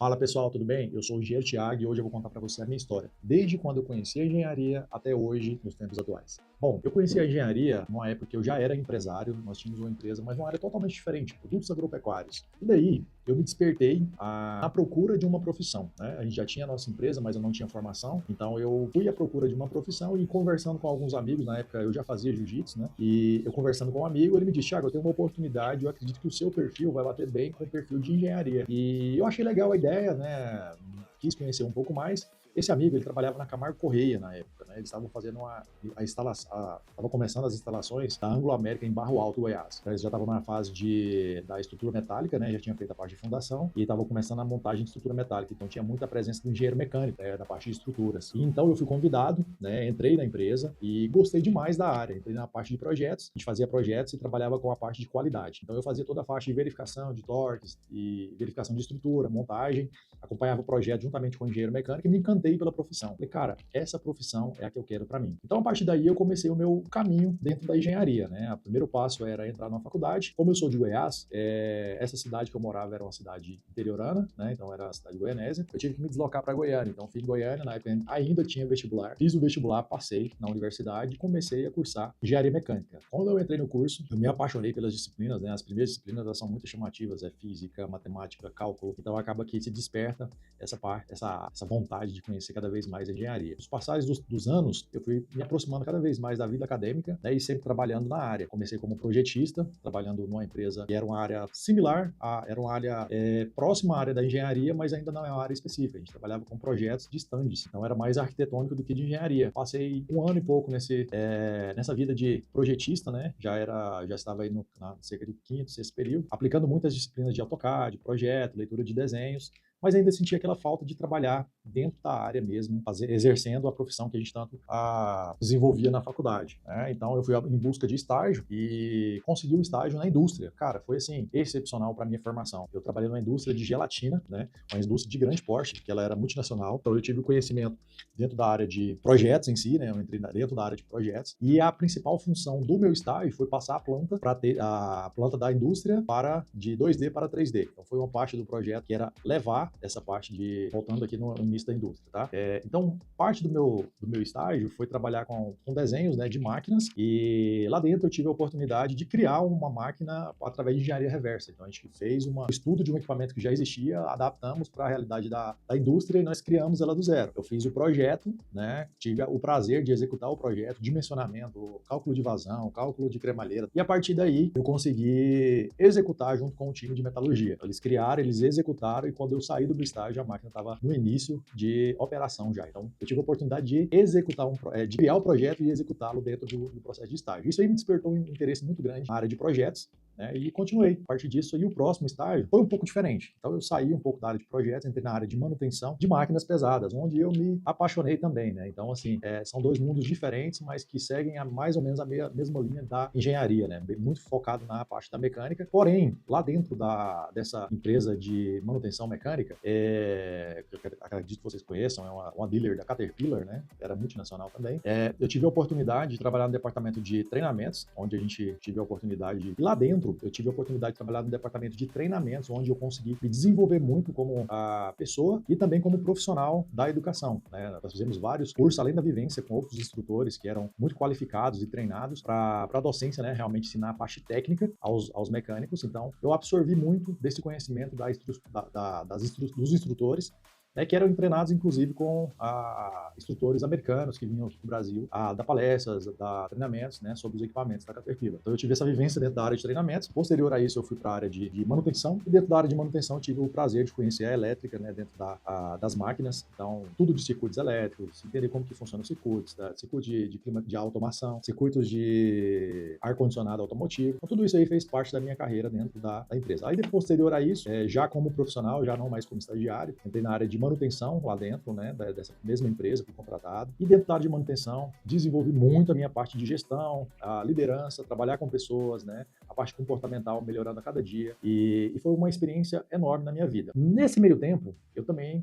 Fala pessoal, tudo bem? Eu sou o engenheiro Thiago e hoje eu vou contar para você a minha história, desde quando eu conheci a engenharia até hoje, nos tempos atuais. Bom, eu conheci a engenharia numa época que eu já era empresário, nós tínhamos uma empresa, mas numa área totalmente diferente, produtos agropecuários. E daí eu me despertei à procura de uma profissão, né? A gente já tinha a nossa empresa, mas eu não tinha formação, então eu fui à procura de uma profissão e conversando com alguns amigos, na época eu já fazia jiu-jitsu, né? E eu conversando com um amigo, ele me disse: Thiago, eu tenho uma oportunidade, eu acredito que o seu perfil vai bater bem com o perfil de engenharia. E eu achei legal a ideia, né? Quis conhecer um pouco mais. Esse amigo, ele trabalhava na Camargo Correia na época, né? Eles estavam fazendo a instalação, estavam começando as instalações da Anglo América em Barro Alto, Goiás. Então, eles já estavam na fase da estrutura metálica, né? Já tinham feito a parte de fundação e estavam começando a montagem de estrutura metálica. Então, tinha muita presença do engenheiro mecânico, da parte de estruturas. E então, eu fui convidado, né? Entrei na empresa e gostei demais da área. Entrei na parte de projetos, a gente fazia projetos e trabalhava com a parte de qualidade. Então, eu fazia toda a faixa de verificação de torques e verificação de estrutura, montagem, acompanhava o projeto juntamente com o engenheiro mecânico e me encantei pela profissão. Falei, cara, essa profissão é a que eu quero para mim. Então, a partir daí, eu comecei o meu caminho dentro da engenharia, né? O primeiro passo era entrar na faculdade. Como eu sou de Goiás, essa cidade que eu morava era uma cidade interiorana, né? Então, era a cidade de Goianésia. Eu tive que me deslocar para Goiânia. Então, fui em Goiânia, na época ainda tinha vestibular. Fiz o vestibular, passei na universidade e comecei a cursar engenharia mecânica. Quando eu entrei no curso, eu me apaixonei pelas disciplinas, né? As primeiras disciplinas elas são muito chamativas, é física, matemática, cálculo. Então, acaba que se desperta essa vontade de conhecer cada vez mais a engenharia. Os passagens dos anos, eu fui me aproximando cada vez mais da vida acadêmica, né, e sempre trabalhando na área. Comecei como projetista, trabalhando numa empresa que era uma área similar, era uma área próxima à área da engenharia, mas ainda não é uma área específica. A gente trabalhava com projetos distantes, então era mais arquitetônico do que de engenharia. Passei um ano e pouco nessa vida de projetista, né? Já estava aí na cerca de quinto, sexto período, aplicando muitas disciplinas de AutoCAD, projeto, leitura de desenhos, mas ainda sentia aquela falta de trabalhar dentro da área mesmo, exercendo a profissão que a gente tanto desenvolvia na faculdade, né? Então eu fui em busca de estágio e consegui um estágio na indústria. Cara, foi assim, excepcional para minha formação. Eu trabalhei numa indústria de gelatina, né? Uma indústria de grande porte, que ela era multinacional, então eu tive o conhecimento dentro da área de projetos em si, né? Eu entrei dentro da área de projetos e a principal função do meu estágio foi passar a planta para ter a planta da indústria de 2D para 3D. Então foi uma parte do projeto que era levar essa parte voltando aqui no início da indústria, tá? Então, parte do meu estágio foi trabalhar com desenhos, né, de máquinas e lá dentro eu tive a oportunidade de criar uma máquina através de engenharia reversa. Então, a gente fez um estudo de um equipamento que já existia, adaptamos para a realidade da indústria e nós criamos ela do zero. Eu fiz o projeto, né, tive o prazer de executar o projeto, dimensionamento, cálculo de vazão, cálculo de cremalheira e a partir daí eu consegui executar junto com o time de metalurgia. Eles criaram, eles executaram e quando eu saí do estágio, a máquina estava no início de operação já. Então, eu tive a oportunidade de de criar o projeto e executá-lo dentro do processo de estágio. Isso aí me despertou um interesse muito grande na área de projetos, né? E continuei. A partir disso, aí, o próximo estágio foi um pouco diferente. Então, eu saí um pouco da área de projetos, entrei na área de manutenção de máquinas pesadas, onde eu me apaixonei também, né? Então, assim, são dois mundos diferentes, mas que seguem mais ou menos a mesma linha da engenharia, né? Muito focado na parte da mecânica. Porém, lá dentro dessa empresa de manutenção mecânica, que eu acredito que vocês conheçam, é uma dealer da Caterpillar, né? Era multinacional também. Eu tive a oportunidade de trabalhar no departamento de treinamentos, onde a gente tive a oportunidade de... E lá dentro, eu tive a oportunidade de trabalhar no departamento de treinamentos, onde eu consegui me desenvolver muito como a pessoa e também como profissional da educação, né? Nós fizemos vários cursos, além da vivência com outros instrutores que eram muito qualificados e treinados para a docência, né? Realmente ensinar a parte técnica aos mecânicos. Então, eu absorvi muito desse conhecimento dos instrutores, né, que eram treinados, inclusive, com instrutores americanos que vinham aqui para o Brasil dar palestras, dar treinamentos, né, sobre os equipamentos da Caterpillar. Então, eu tive essa vivência dentro da área de treinamentos. Posterior a isso, eu fui para a área de manutenção. E dentro da área de manutenção, eu tive o prazer de conhecer a elétrica, né, dentro das máquinas. Então, tudo de circuitos elétricos, entender como que funcionam os circuitos, circuitos de automação, circuitos de ar-condicionado automotivo. Então, tudo isso aí fez parte da minha carreira dentro da empresa. Aí, posterior a isso, já como profissional, já não mais como estagiário, entrei na área de manutenção lá dentro, né, dessa mesma empresa, fui contratado. E dentro da área de manutenção, desenvolvi muito a minha parte de gestão, a liderança, trabalhar com pessoas, né, a parte comportamental melhorando a cada dia. E foi uma experiência enorme na minha vida. Nesse meio tempo, eu também,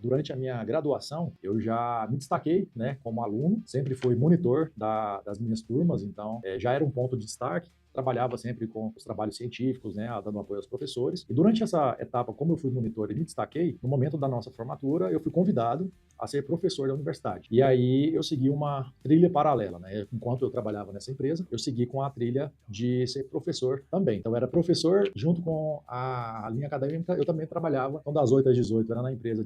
durante a minha graduação, eu já me destaquei, né, como aluno, sempre fui monitor das minhas turmas, então já era um ponto de destaque. trabalhava sempre com os trabalhos científicos, né, dando apoio aos professores. E durante essa etapa, como eu fui monitor e me destaquei, no momento da nossa formatura, eu fui convidado a ser professor da universidade. E aí eu segui uma trilha paralela, né? Enquanto eu trabalhava nessa empresa, eu segui com a trilha de ser professor também. Então, eu era professor junto com a linha acadêmica, eu também trabalhava. Então, das 8 às 18 era na empresa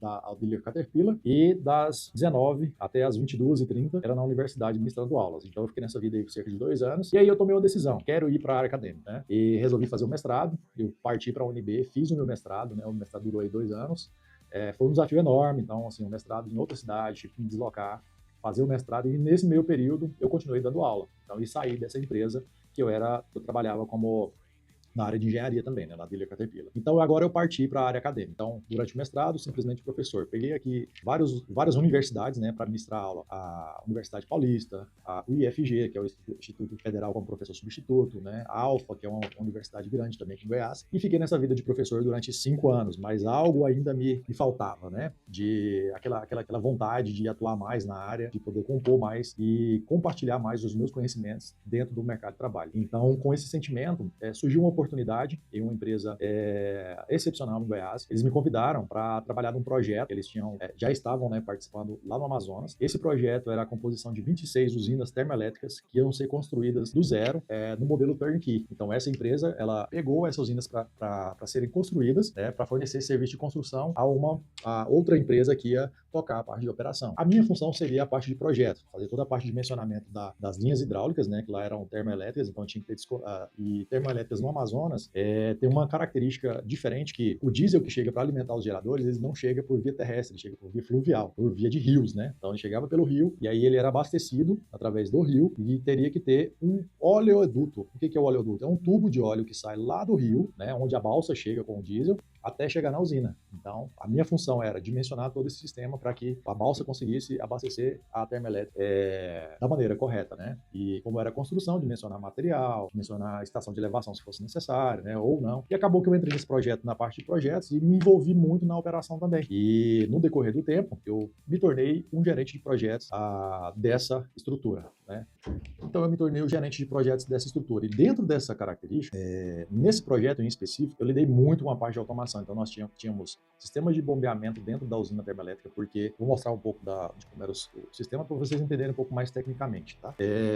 da Auxiliar Caterpillar e das 19 até as 22h30 era na universidade ministrando aulas. Então, eu fiquei nessa vida aí por cerca de 2 anos. E aí eu tomei uma decisão, quero ir para a área acadêmica, né? E resolvi fazer o mestrado. Eu parti para a UNB, fiz o meu mestrado, né? O mestrado durou aí 2 anos. Foi um desafio enorme, então, assim, um mestrado em outra cidade, tive que me deslocar, fazer o mestrado, e nesse meio período eu continuei dando aula. Então, e saí dessa empresa que eu trabalhava como na área de engenharia também, né, na Auxiliar Caterpillar. Então, agora eu parti para a área acadêmica. Então, durante o mestrado, simplesmente professor. Peguei aqui várias universidades, né, para ministrar aula. A Universidade Paulista, a UIFG, que é o Instituto Federal como professor substituto, né, a Alfa, que é uma universidade grande também aqui em Goiás. E fiquei nessa vida de professor durante 5 anos, mas algo ainda me faltava, né, de aquela vontade de atuar mais na área, de poder compor mais e compartilhar mais os meus conhecimentos dentro do mercado de trabalho. Então, com esse sentimento, surgiu uma oportunidade em uma empresa excepcional em Goiás. Eles me convidaram para trabalhar num projeto. Eles já estavam, né, participando lá no Amazonas. Esse projeto era a composição de 26 usinas termoelétricas que iam ser construídas do zero no modelo turnkey. Então, essa empresa ela pegou essas usinas para serem construídas, né, para fornecer serviço de construção a outra empresa que ia tocar a parte de operação. A minha função seria a parte de projeto, fazer toda a parte de dimensionamento das linhas hidráulicas, né, que lá eram termoelétricas, então tinha que ter e termoelétricas no Amazonas tem uma característica diferente, que o diesel que chega para alimentar os geradores, ele não chega por via terrestre, ele chega por via fluvial, por via de rios, né? Então ele chegava pelo rio e aí ele era abastecido através do rio e teria que ter um oleoduto. O que é o oleoduto? É um tubo de óleo que sai lá do rio, né, onde a balsa chega com o diesel, até chegar na usina. Então, a minha função era dimensionar todo esse sistema para que a balsa conseguisse abastecer a termoelétrica da maneira correta, né? E como era a construção, dimensionar material, dimensionar a estação de elevação se fosse necessário, né? Ou não. E acabou que eu entrei nesse projeto na parte de projetos e me envolvi muito na operação também. E no decorrer do tempo, eu me tornei um gerente de projetos dessa estrutura, né? Então, eu me tornei o gerente de projetos dessa estrutura. E dentro dessa característica, nesse projeto em específico, eu lidei muito com a parte de automação. Então, nós tínhamos sistemas de bombeamento dentro da usina termoelétrica, porque vou mostrar um pouco de como era o sistema para vocês entenderem um pouco mais tecnicamente, tá?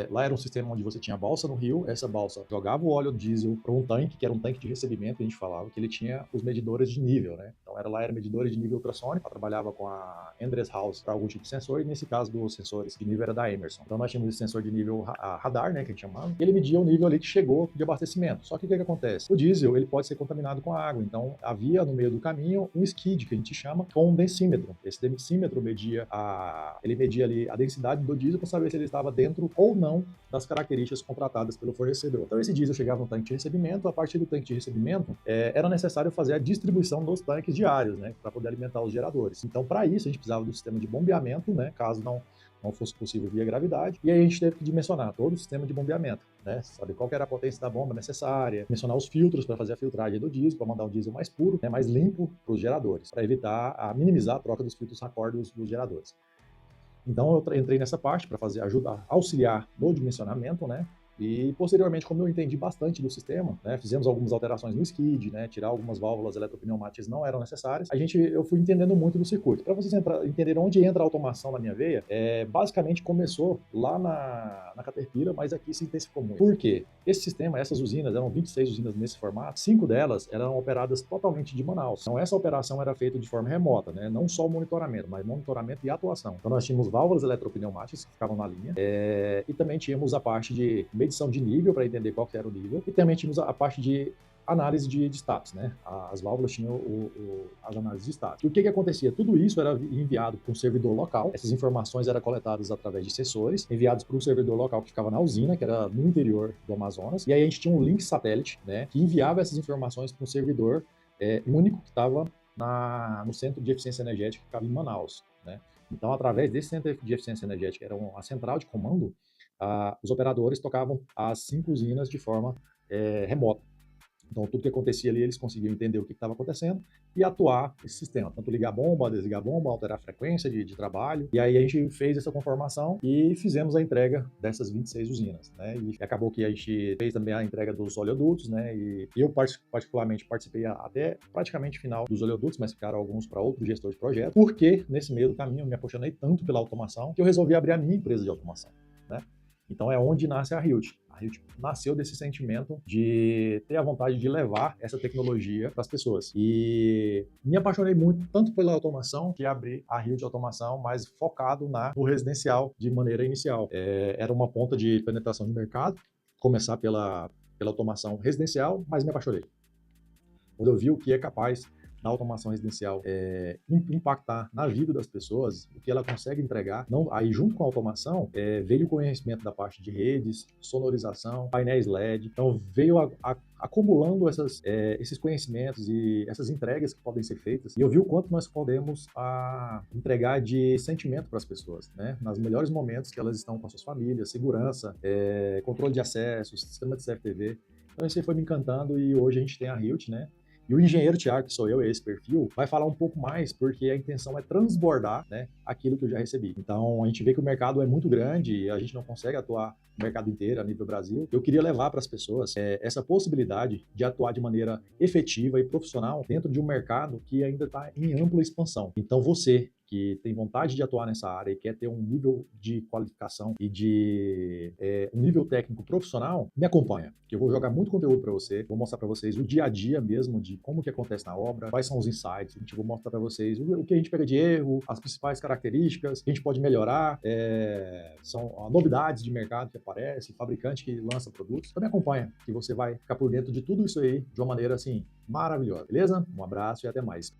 Lá era um sistema onde você tinha balsa no rio, essa balsa jogava o óleo diesel para um tanque, que era um tanque de recebimento, que a gente falava, que ele tinha os medidores de nível, né? Então, era medidores de nível ultrassônico, eu trabalhava com a Endress House para algum tipo de sensor, e nesse caso dos sensores de nível era da Emerson. Então, nós tínhamos esse sensor de nível radar, né, que a gente chamava, e ele media o nível ali que chegou de abastecimento. Só que o que acontece? O diesel, ele pode ser contaminado com água, então havia no meio do caminho um skid, que a gente chama, com um densímetro. Esse densímetro media ali a densidade do diesel para saber se ele estava dentro ou não das características contratadas pelo fornecedor. Então, esse diesel chegava no tanque de recebimento, a partir do tanque de recebimento, era necessário fazer a distribuição dos tanques diários, né, para poder alimentar os geradores. Então, para isso, a gente precisava do sistema de bombeamento, né, caso não fosse possível via gravidade, e aí a gente teve que dimensionar todo o sistema de bombeamento, né? Saber qual que era a potência da bomba necessária, dimensionar os filtros para fazer a filtragem do diesel, para mandar um diesel mais puro, né, mais limpo para os geradores, para minimizar a troca dos filtros Raccord dos geradores. Então eu entrei nessa parte para auxiliar no dimensionamento, né? E posteriormente, como eu entendi bastante do sistema, né, fizemos algumas alterações no skid, né, tirar algumas válvulas eletropneumáticas não eram necessárias, eu fui entendendo muito do circuito. Para vocês entenderem onde entra a automação na minha veia, basicamente começou lá na Caterpillar, mas aqui se intensificou muito. Por quê? Esse sistema, essas usinas, eram 26 usinas nesse formato, 5 delas eram operadas totalmente de Manaus. Então essa operação era feita de forma remota, né, não só o monitoramento, mas monitoramento e atuação. Então nós tínhamos válvulas eletropneumáticas que ficavam na linha, e também tínhamos a parte de medição de nível para entender qual que era o nível, e também tínhamos a parte de análise de status, né? As válvulas tinham as análises de status. E o que acontecia? Tudo isso era enviado para um servidor local, essas informações eram coletadas através de sensores, enviados para um servidor local que ficava na usina, que era no interior do Amazonas, e aí a gente tinha um link satélite, né, que enviava essas informações para um servidor único que estava no Centro de Eficiência Energética que ficava em Manaus, né? Então, através desse Centro de Eficiência Energética, era a central de comando, os operadores tocavam as 5 usinas de forma remota. Então, tudo que acontecia ali, eles conseguiam entender o que estava acontecendo e atuar esse sistema, tanto ligar bomba, desligar bomba, alterar a frequência de trabalho. E aí a gente fez essa conformação e fizemos a entrega dessas 26 usinas, né? E acabou que a gente fez também a entrega dos oleodutos, né? E eu particularmente participei até praticamente final dos oleodutos, mas ficaram alguns para outro gestor de projeto, porque nesse meio do caminho eu me apaixonei tanto pela automação que eu resolvi abrir a minha empresa de automação, né? Então é onde nasce a Hilt. A Hilt nasceu desse sentimento de ter a vontade de levar essa tecnologia para as pessoas. E me apaixonei muito tanto pela automação que abri a Hilt Automação, mas focado no residencial de maneira inicial. Era uma ponta de penetração de mercado, começar pela automação residencial, mas me apaixonei. Quando eu vi o que é capaz da automação residencial impactar na vida das pessoas, o que ela consegue entregar, não, aí junto com a automação, veio o conhecimento da parte de redes, sonorização, painéis LED, então veio acumulando esses conhecimentos e essas entregas que podem ser feitas, e eu vi o quanto nós podemos entregar de sentimento para as pessoas, né? Nos melhores momentos que elas estão com as suas famílias, segurança, controle de acesso, sistema de CFTV. Então isso aí foi me encantando e hoje a gente tem a Hilt, né? E o engenheiro Thiago, que sou eu, esse perfil, vai falar um pouco mais, porque a intenção é transbordar, né, aquilo que eu já recebi. Então, a gente vê que o mercado é muito grande e a gente não consegue atuar no mercado inteiro, a nível Brasil. Eu queria levar para as pessoas essa possibilidade de atuar de maneira efetiva e profissional dentro de um mercado que ainda está em ampla expansão. Então, você que tem vontade de atuar nessa área e quer ter um nível de qualificação e de um nível técnico profissional, me acompanha, que eu vou jogar muito conteúdo para você, vou mostrar para vocês o dia a dia mesmo de como que acontece na obra, quais são os insights, eu vou mostrar para vocês o que a gente pega de erro, as principais características que a gente pode melhorar, são novidades de mercado que aparecem, fabricante que lança produtos. Então me acompanha, que você vai ficar por dentro de tudo isso aí de uma maneira assim maravilhosa, beleza? Um abraço e até mais.